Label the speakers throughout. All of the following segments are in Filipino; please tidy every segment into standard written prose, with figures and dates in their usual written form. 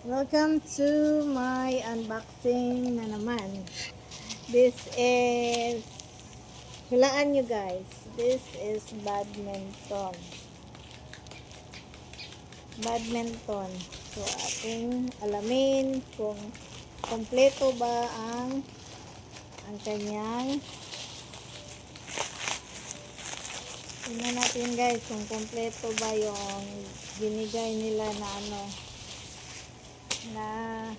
Speaker 1: Welcome to my unboxing na naman. This is, hulaan nyo guys, this is badminton. Badminton. So, ating alamin kung kompleto ba ang kanyang. Tingnan natin guys kung kompleto ba yung binigay nila na na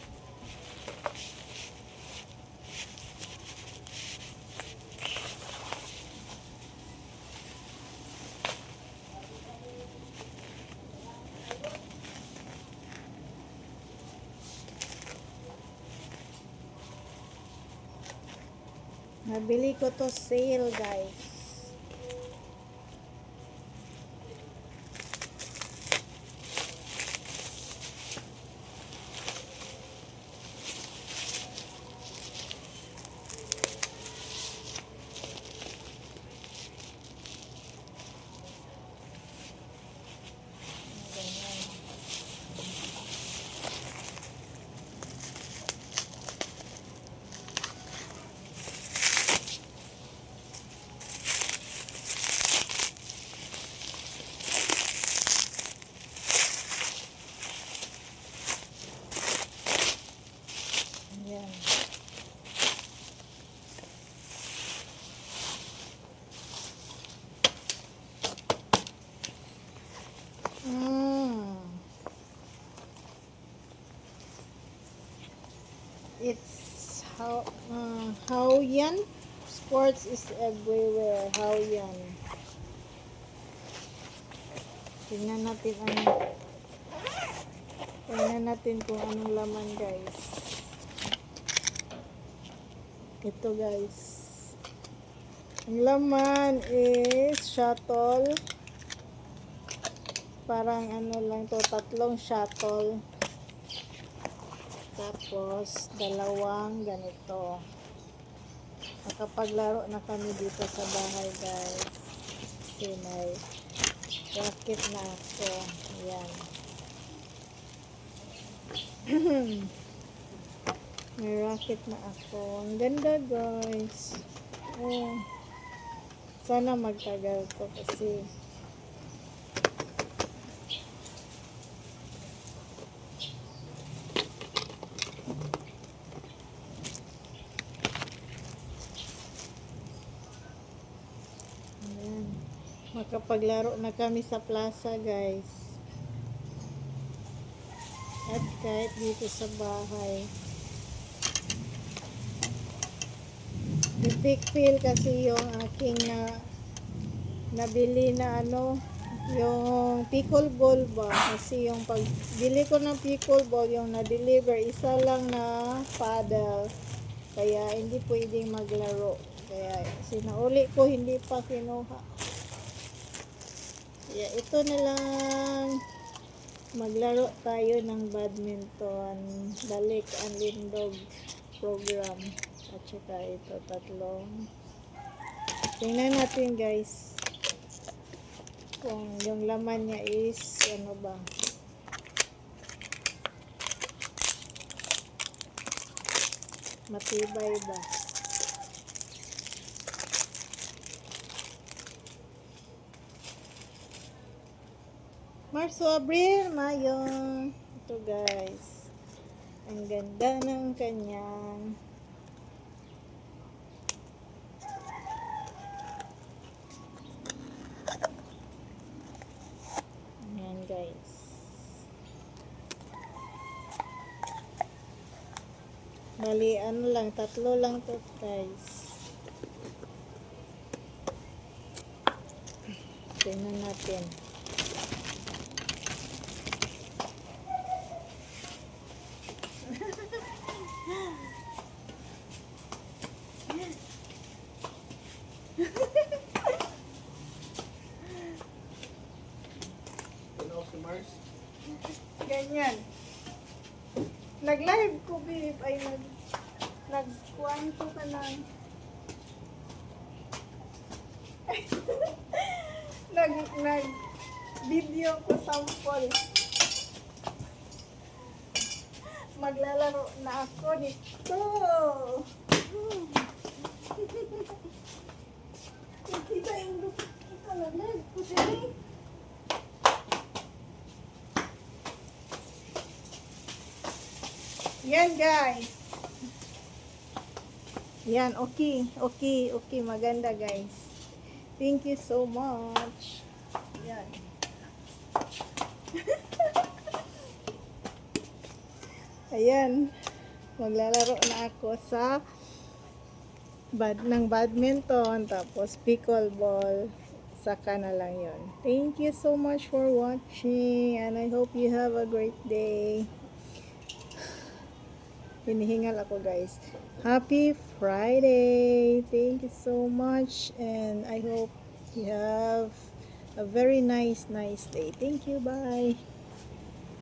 Speaker 1: nabili ko to sale guys. Ayan. It's Hao-Yan. Sports is everywhere. Hao-Yan. Tingnan natin kung anong laman guys. Ito guys. Ang laman is shuttle. Parang lang to, tatlong shuttle. Tapos, dalawang ganito. Nakapaglaro na kami dito sa bahay guys. Kasi may racket na ako. Ayan. May racket na ako. Ang ganda guys. Oh. Sana magtagal to kasi makapaglaro na kami sa plaza guys, at kahit dito sa bahay. Big feel kasi yung aking nabili na yung pickleball ba, kasi yung pagbili ko ng pickleball, yung na-deliver isa lang na paddle, kaya hindi pwedeng maglaro, kaya sinauli ko, hindi pa kinuha. Yeah, ito na lang, maglaro tayo ng badminton, Balik ang Lindog program, at saka ito tatlong. Tingnan natin guys kung yung laman niya is ano ba, matibay ba. Marso, Abril, Mayo. Ito guys. Ang ganda ng kanyang ayan guys. Bali, lang, tatlo lang to guys. Tingnan natin. Ganyan. Nag-live ko, babe. Ay, nag-kuhan ko ka lang. nag-video ko sample. maglalaro na ako nito. Kita yung kita lalag ko din. Yan guys. Yan, okay. Okay, maganda guys. Thank you so much. Yan. Ayan. Maglalaro na ako sa ng badminton, tapos pickleball. Saka na lang yun. Thank you so much for watching, and I hope you have a great day. Hinihingal ako guys. Happy Friday! Thank you so much, and I hope you have a very nice day. Thank you. Bye.